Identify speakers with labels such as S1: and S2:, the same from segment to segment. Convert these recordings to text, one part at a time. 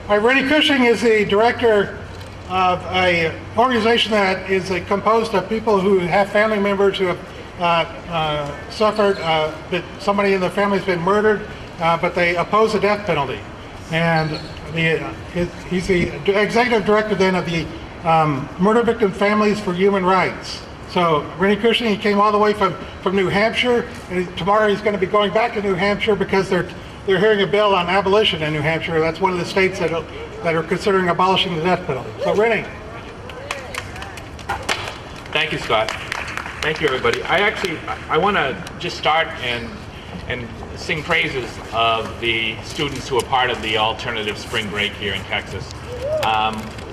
S1: Renny Cushing is the director of an organization that is composed of people who have family members who have suffered, that somebody in their family has been murdered, but they oppose the death penalty. And he's the executive director then of the Murder Victim Families for Human Rights. So Renny Cushing, he came all the way from New Hampshire, and tomorrow he's going to be going back to New Hampshire because they're hearing a bill on abolition in New Hampshire. That's one of the states that are considering abolishing the death penalty. So Renny.
S2: Thank you, Scott. Thank you, everybody. I want to just start and sing praises of the students who are part of the alternative spring break here in Texas.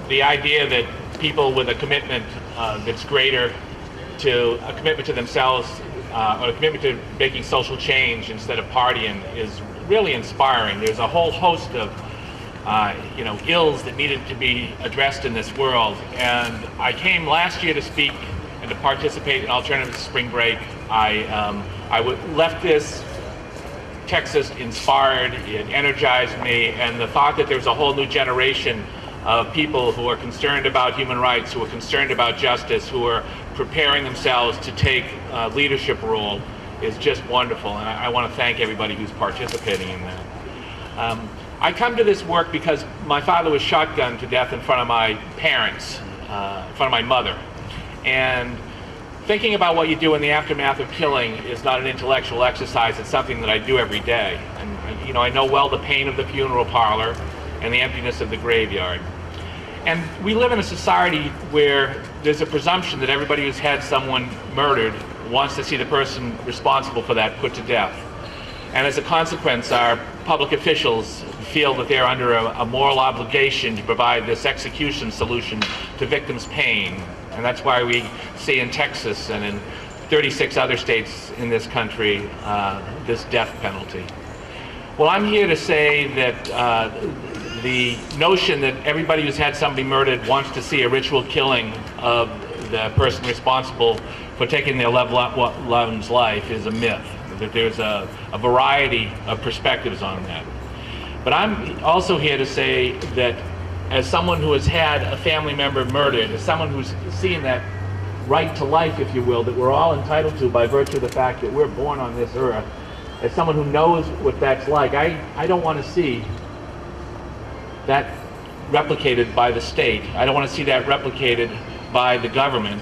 S2: The idea that people with a commitment that's greater to a commitment to themselves or a commitment to making social change instead of partying is really inspiring. There's a whole host of ills that needed to be addressed in this world, and I came last year to speak and to participate in alternative spring break. I left this Texas inspired. It energized me, and the thought that there's a whole new generation of people who are concerned about human rights, who are concerned about justice, who are preparing themselves to take a leadership role is just wonderful, and I want to thank everybody who's participating in that. I come to this work because my father was shotgunned to death in front of my parents, in front of my mother, and thinking about what you do in the aftermath of killing is not an intellectual exercise. It's something that I do every day, and I know well the pain of the funeral parlor and the emptiness of the graveyard. And we live in a society where there's a presumption that everybody who's had someone murdered wants to see the person responsible for that put to death. And as a consequence, our public officials feel that they're under a moral obligation to provide this execution solution to victims' pain. And that's why we see in Texas and in 36 other states in this country this death penalty. Well, I'm here to say that the notion that everybody who's had somebody murdered wants to see a ritual killing of the person responsible for taking their loved one's life is a myth. That there's a variety of perspectives on that. But I'm also here to say that as someone who has had a family member murdered, as someone who's seen that right to life, if you will, that we're all entitled to by virtue of the fact that we're born on this earth, as someone who knows what that's like, I don't want to see that replicated by the state. I don't want to see that replicated by the government.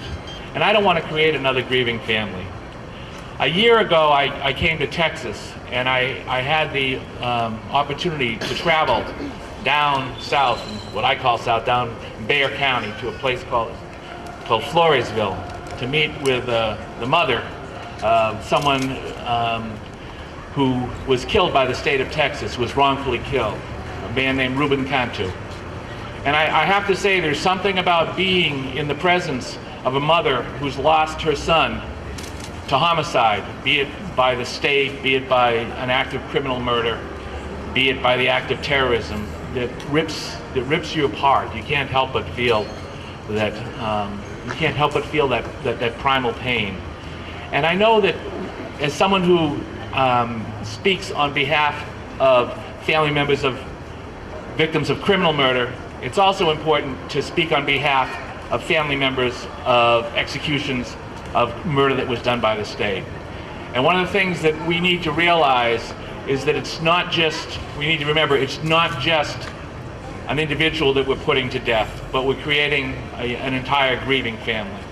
S2: And I don't want to create another grieving family. A year ago, I came to Texas, and I had the opportunity to travel down south, what I call south, down in Bexar County, to a place called Floresville, to meet with the mother of someone who was killed by the state of Texas, was wrongfully killed, a man named Ruben Cantu. And I have to say, there's something about being in the presence of a mother who's lost her son to homicide, be it by the state, be it by an act of criminal murder, be it by the act of terrorism, that rips you apart. You can't help but feel that that primal pain. And I know that as someone who speaks on behalf of family members of victims of criminal murder, it's also important to speak on behalf of family members of executions of murder that was done by the state. And one of the things that we need to realize is that we need to remember, it's not just an individual that we're putting to death, but we're creating an entire grieving family.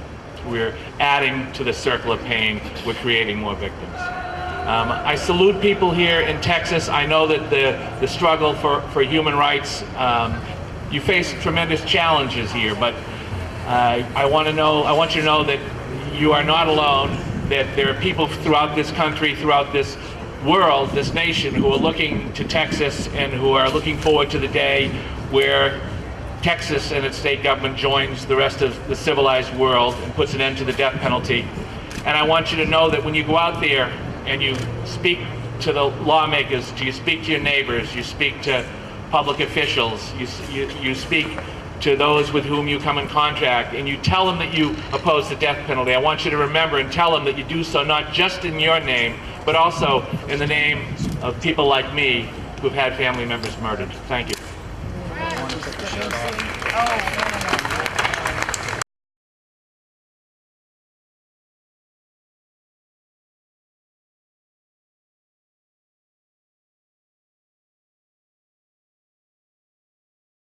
S2: We're adding to the circle of pain. We're creating more victims. I salute people here in Texas. I know that the struggle for human rights, you face tremendous challenges here, but I want you to know that you are not alone, that there are people throughout this country, throughout this world, this nation, who are looking to Texas and who are looking forward to the day where Texas and its state government joins the rest of the civilized world and puts an end to the death penalty. And I want you to know that when you go out there and you speak to the lawmakers, you speak to your neighbors, you speak to public officials, you speak to those with whom you come in contact, and you tell them that you oppose the death penalty, I want you to remember and tell them that you do so not just in your name, but also in the name of people like me who've had family members murdered. Thank you.
S3: Oh, no, no, no.